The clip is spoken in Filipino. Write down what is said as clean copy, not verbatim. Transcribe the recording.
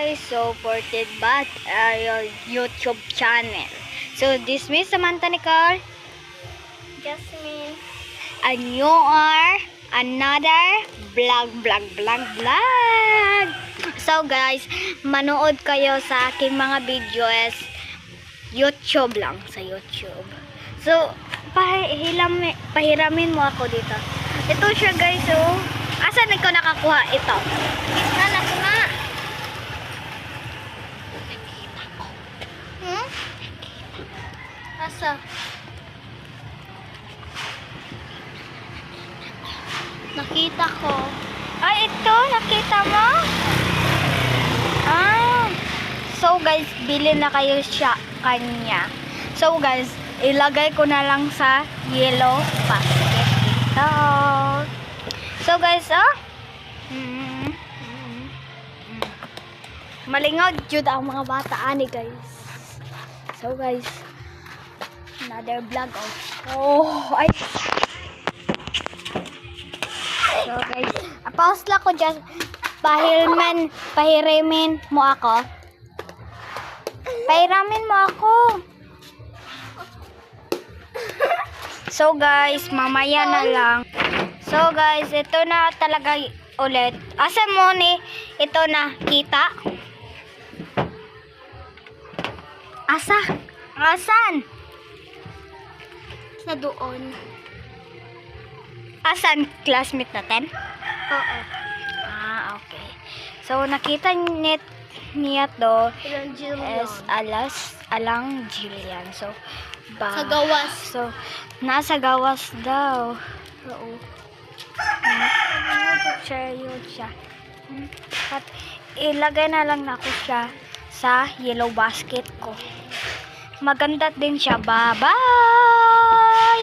guys, so supported by your YouTube channel. So this is Samantha Nicole, Jasmine. and you are another vlog. So guys, manood kayo sa aking mga videos YouTube lang, sa YouTube. So pahiramin mo ako dito. Ito siya guys, oh. Asan ko nakakuha ito? Kita na ko nga. Asa? Nakita ko. Ay, ito, nakita mo? Ah. So guys, bili na kayo siya kanya. So guys, ilagay ko na lang sa yellow basket ito. So guys, malingaw jud ang mga bata ani guys. So guys, another vlog ay. So guys, pause lang ko just pahiramin mo ako. Pahiramin mo ako. So guys, mamaya na lang. So guys, ito na talaga ulit. Asan mo ni ito na kita? Asan? Sa doon. Asan classmate natin? Oo. Ah, okay. So nakita niya to Ilang as alang Jillian. So Sa gawas. So nasa gawas daw. Oo. Siya. At ilagay na lang ako siya sa yellow basket ko. Maganda din siya. Bye-bye!